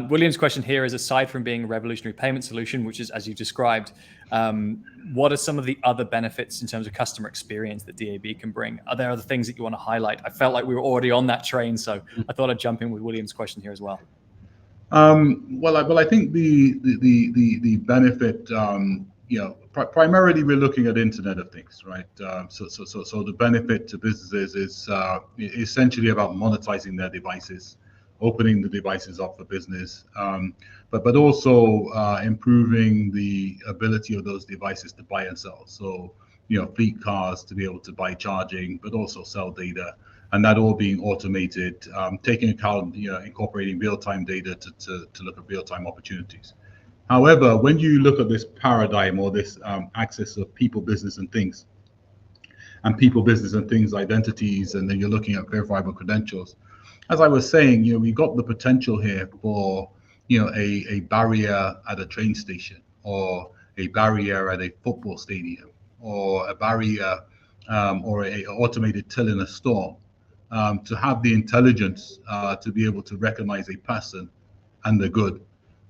William's question here is, aside from being a revolutionary payment solution, which is as you described, what are some of the other benefits in terms of customer experience that DAB can bring? Are there other things that you want to highlight? I felt like we were already on that train, so I thought I'd jump in with William's question here as well. Well, I think the benefit, primarily we're looking at Internet of Things, right? So the benefit to businesses is essentially about monetizing their devices, opening the devices up for business, but also improving the ability of those devices to buy and sell. So fleet cars to be able to buy charging, but also sell data, and that all being automated, taking account, incorporating real-time data to look at real-time opportunities. However, when you look at this paradigm or this axis of people, business, and things, identities, and then you're looking at verifiable credentials, as I was saying, we got the potential here for a barrier at a train station, or a barrier at a football stadium, or a barrier or a automated till in a store, to have the intelligence to be able to recognize a person and the good,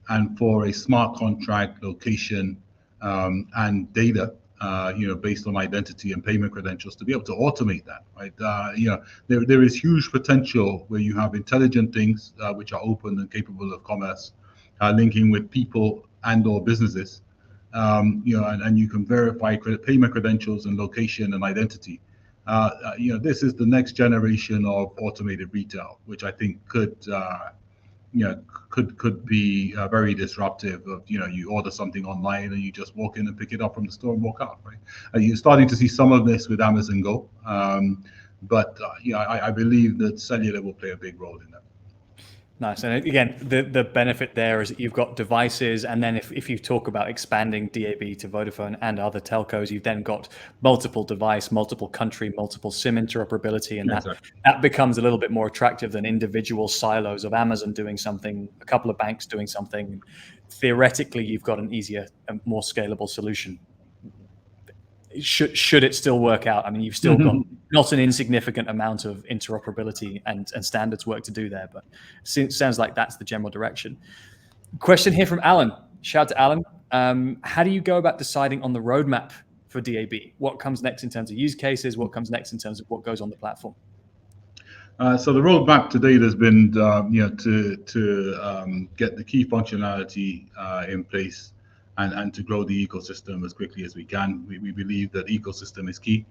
and for a smart contract, location, and data, based on identity and payment credentials, to be able to automate that, right? There is huge potential where you have intelligent things which are open and capable of commerce, linking with people and/or businesses, and you can verify payment credentials and location and identity. This is the next generation of automated retail, which I think could be very disruptive. Of you order something online and you just walk in and pick it up from the store and walk out, right? You're starting to see some of this with Amazon Go, but I believe that cellular will play a big role in that. Nice. And again, the benefit there is that you've got devices, and then if you talk about expanding DAB to Vodafone and other telcos, you've then got multiple device, multiple country, multiple SIM interoperability, and that becomes a little bit more attractive than individual silos of Amazon doing something, a couple of banks doing something. Theoretically, you've got an easier and more scalable solution. Should it still work out? I mean, you've still got not an insignificant amount of interoperability and standards work to do there, but it sounds like that's the general direction. Question here from Alan. Shout out to Alan. How do you go about deciding on the roadmap for DAB? What comes next in terms of use cases? What comes next in terms of what goes on the platform? So the roadmap to date has been to get the key functionality in place, and to grow the ecosystem as quickly as we can. We believe that ecosystem is key.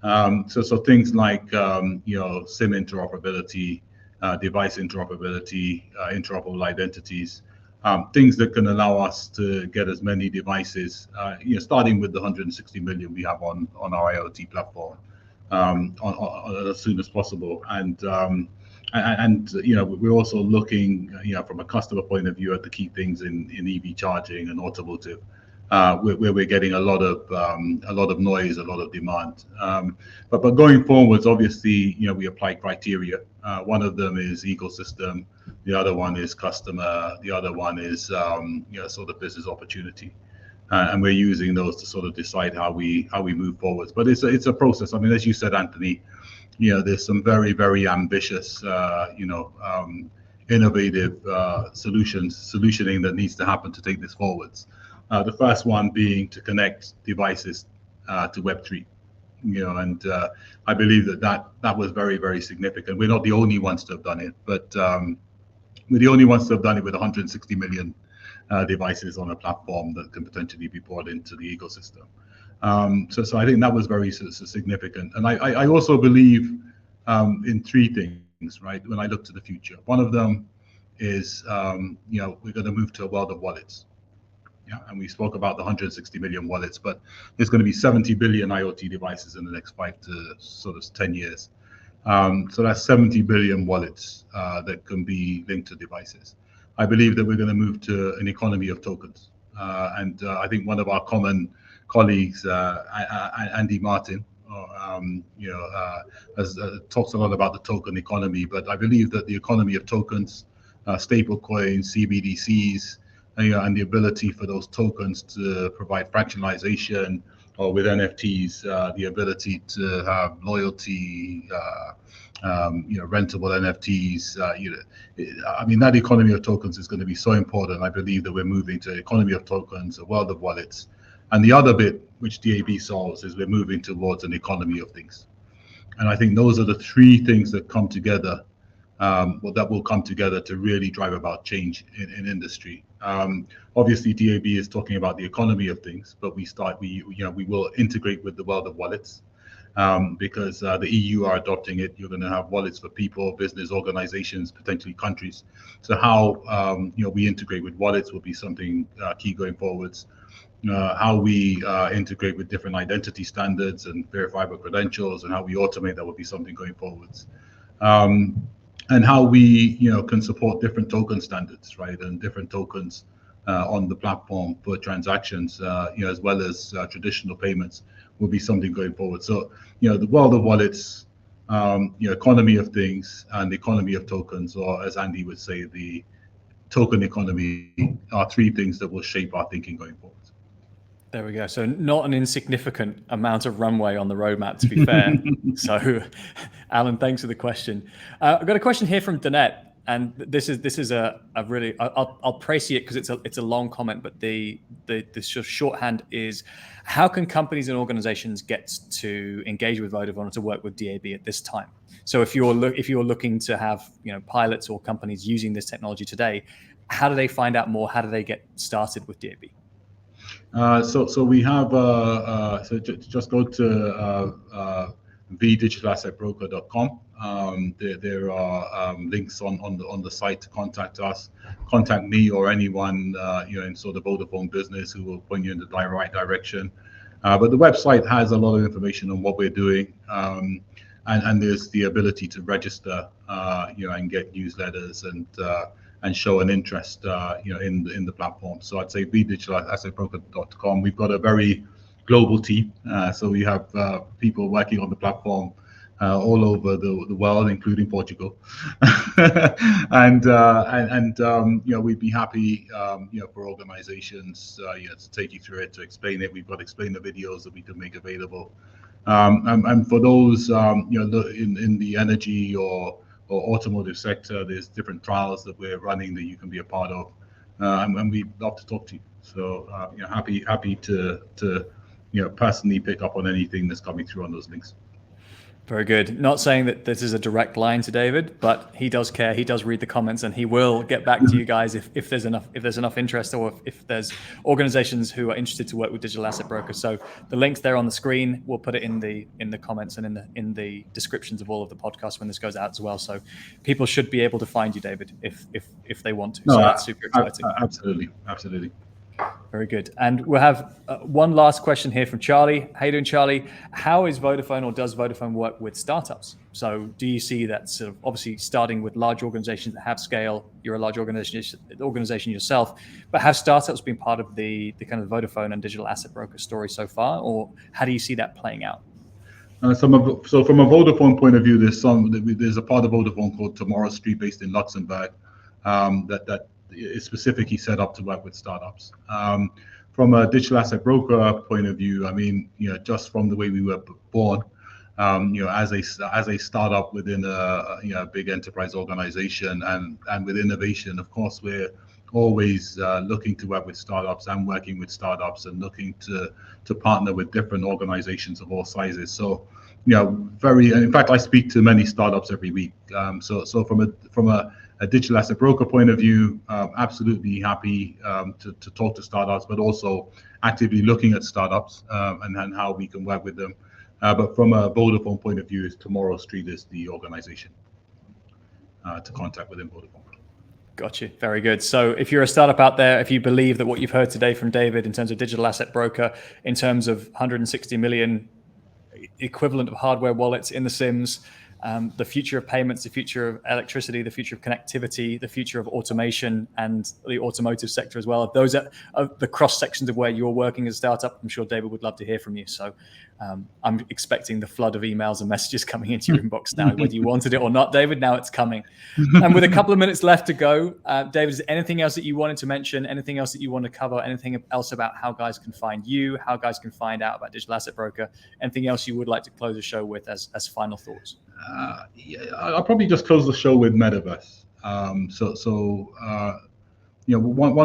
So things like SIM interoperability, device interoperability, interoperable identities, things that can allow us to get as many devices, starting with the 160 million we have on our IoT platform, as soon as possible. And we're also looking, from a customer point of view, at the key things in EV charging and automotive, where we're getting a lot of noise, a lot of demand. But going forwards, obviously, we apply criteria. One of them is ecosystem, the other one is customer, the other one is sort of business opportunity. And we're using those to sort of decide how we move forwards. But it's a process. I mean, as you said, Anthony, there's some very, very ambitious, innovative solutioning that needs to happen to take this forwards. The first one being to connect devices to Web3, and I believe that was very, very significant. We're not the only ones to have done it, but we're the only ones to have done it with 160 million devices on a platform that can potentially be brought into the ecosystem. So I think that was very significant. And I also believe in three things, right? When I look to the future, one of them is, we're going to move to a world of wallets. Yeah, and we spoke about the 160 million wallets, but there's going to be 70 billion IoT devices in the next 5 to sort of 10 years. So that's 70 billion wallets that can be linked to devices. I believe that we're going to move to an economy of tokens. And I think one of our common colleagues, Andy Martin, talks a lot about the token economy, but I believe that the economy of tokens, stable coins, CBDCs, and the ability for those tokens to provide fractionalization, or with NFTs, the ability to have loyalty, rentable NFTs. I mean, that economy of tokens is going to be so important. I believe that we're moving to an economy of tokens, a world of wallets. And the other bit which DAB solves is we're moving towards an economy of things. And I think those are the three things that come together, that will come together to really drive about change in industry. Obviously, DAB is talking about the economy of things, but we will integrate with the world of wallets, because the EU are adopting it. You're going to have wallets for people, business, organizations, potentially countries. So how we integrate with wallets will be something key going forwards. How we integrate with different identity standards and verifiable credentials, and how we automate, that will be something going forwards. And how we can support different token standards, right, and different tokens on the platform for transactions, as well as traditional payments, will be something going forward. So the world of wallets, economy of things, and the economy of tokens, or as Andy would say, the token economy, are three things that will shape our thinking going forward. There we go. So not an insignificant amount of runway on the roadmap, to be fair. So, Alan, thanks for the question. I've got a question here from Danette, and this is a really, I'll praise it because it's a long comment, but the shorthand is, how can companies and organizations get to engage with Vodafone or to work with DAB at this time? So if you're looking to have pilots or companies using this technology today, how do they find out more? How do they get started with DAB? So we have just go to vdigitalassetbroker.com. There are links on the site to contact us, contact me or anyone in sort of Vodafone business, who will point you in the right direction. But the website has a lot of information on what we're doing, and there's the ability to register, and get newsletters and show an interest, in the platform. So I'd say vdigitalassetbroker.com. We've got a very global team, so we have people working on the platform all over the world, including Portugal, and we'd be happy, for organizations, to take you through it, to explain it. We've got explainer videos that we can make available, and for those, in the energy or automotive sector, there's different trials that we're running that you can be a part of, and we'd love to talk to you. So happy to personally pick up on anything that's coming through on those links. Very good. Not saying that this is a direct line to David, but he does care. He does read the comments, and he will get back to you guys if there's enough interest, or if there's organizations who are interested to work with digital asset brokers. So the link's there on the screen. We'll put it in the comments and in the descriptions of all of the podcasts when this goes out as well. So people should be able to find you, David, if they want to. So that's super exciting. Absolutely. Very good. And we'll have one last question here from Charlie. How you doing, Charlie? How is Vodafone, or does Vodafone work with startups? So do you see that sort of obviously starting with large organizations that have scale? You're a large organization yourself, but have startups been part of the kind of Vodafone and digital asset broker story so far, or how do you see that playing out? So from a Vodafone point of view, there's a part of Vodafone called Tomorrow Street based in Luxembourg that is specifically set up to work with startups. From a digital asset broker point of view, I mean, just from the way we were born, as a startup within a big enterprise organization, and with innovation, of course, we're always looking to work with startups and working with startups and looking to partner with different organizations of all sizes. So, in fact, I speak to many startups every week. So from a digital asset broker point of view, absolutely happy to talk to startups, but also actively looking at startups and how we can work with them. But from a Vodafone point of view, Tomorrow Street is the organization to contact within Vodafone. Got you. Very good. So if you're a startup out there, if you believe that what you've heard today from David in terms of digital asset broker, in terms of 160 million equivalent of hardware wallets in the SIMs, the future of payments, the future of electricity, the future of connectivity, the future of automation, and the automotive sector as well. If those are the cross sections of where you're working as a startup, I'm sure David would love to hear from you. So I'm expecting the flood of emails and messages coming into your inbox now, whether you wanted it or not, David. Now it's coming. And with a couple of minutes left to go, David, is there anything else that you wanted to mention? Anything else that you want to cover? Anything else about how guys can find you? How guys can find out about digital asset broker? Anything else you would like to close the show with as final thoughts? I'll probably just close the show with metaverse. One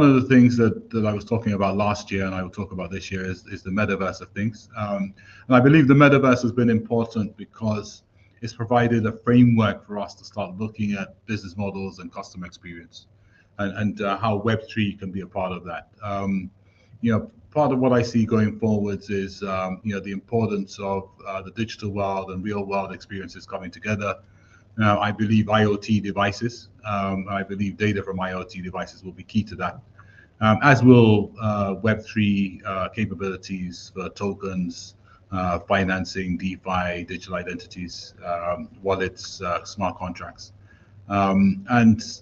of the things that I was talking about last year, and I will talk about this year, is the metaverse of things. And I believe the metaverse has been important because it's provided a framework for us to start looking at business models and customer experience, and how Web3 can be a part of that. Part of what I see going forwards is the importance of the digital world and real world experiences coming together. Now, I believe IoT devices, I believe data from IoT devices will be key to that, as will Web3 capabilities for tokens, financing, DeFi, digital identities, wallets, smart contracts. This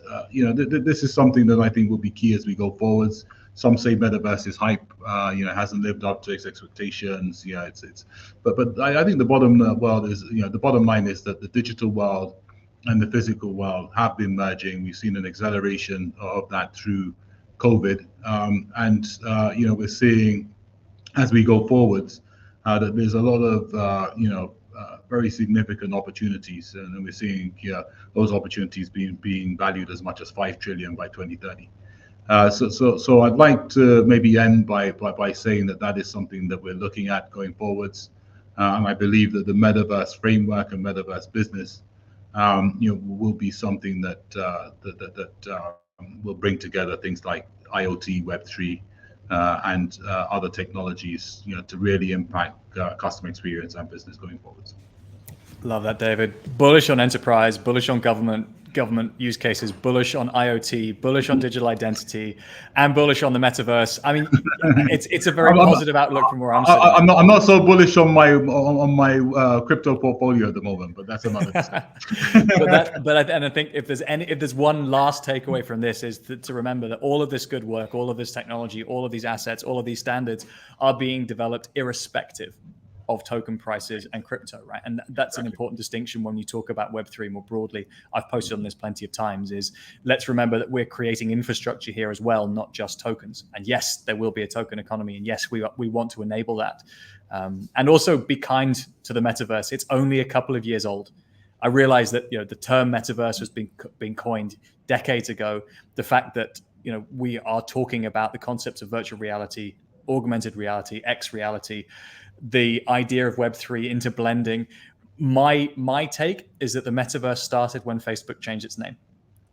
is something that I think will be key as we go forwards. Some say metaverse is hype, hasn't lived up to its expectations. But I think the bottom line is that the digital world and the physical world have been merging. We've seen an acceleration of that through COVID, we're seeing as we go forwards that there's a lot of very significant opportunities, and we're seeing those opportunities being valued as much as 5 trillion by 2030. So I'd like to maybe end by saying that is something that we're looking at going forwards, and I believe that the metaverse framework and metaverse business, will be something that will bring together things like IoT, Web3, and other technologies, to really impact customer experience and business going forwards. Love that, David. Bullish on enterprise, bullish on government use cases, bullish on IoT, bullish on digital identity, and bullish on the metaverse. I mean, it's a very positive outlook from where I'm sitting. I'm not so bullish on my crypto portfolio at the moment, but that's another discussion. And I think if there's one last takeaway from this is to remember that all of this good work, all of this technology, all of these assets, all of these standards are being developed irrespective of token prices and crypto, right? And that's an important distinction when you talk about Web3 more broadly. I've posted on this plenty of times, is let's remember that we're creating infrastructure here as well, not just tokens. And yes, there will be a token economy. And yes, we want to enable that. And also be kind to the metaverse. It's only a couple of years old. I realize that the term metaverse has been coined decades ago. The fact that we are talking about the concepts of virtual reality, augmented reality, X reality, the idea of Web3 into blending. My take is that the metaverse started when Facebook changed its name.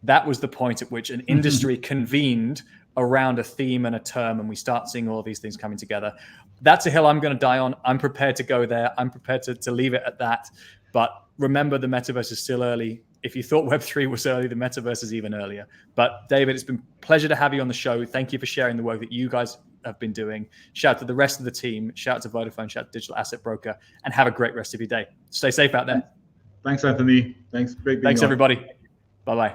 That was the point at which an industry convened around a theme and a term, and we start seeing all of these things coming together. That's a hill I'm going to die on. I'm prepared to go there. I'm prepared to leave it at that. But remember, the metaverse is still early. If you thought Web3 was early, the metaverse is even earlier. But David, it's been a pleasure to have you on the show. Thank you for sharing the work that you guys have been doing. Shout out to the rest of the team. Shout out to Vodafone. Shout out to Digital Asset Broker. And have a great rest of your day. Stay safe out there. Thanks, Anthony. Thanks. Great being Thanks, on. everybody. Bye-bye.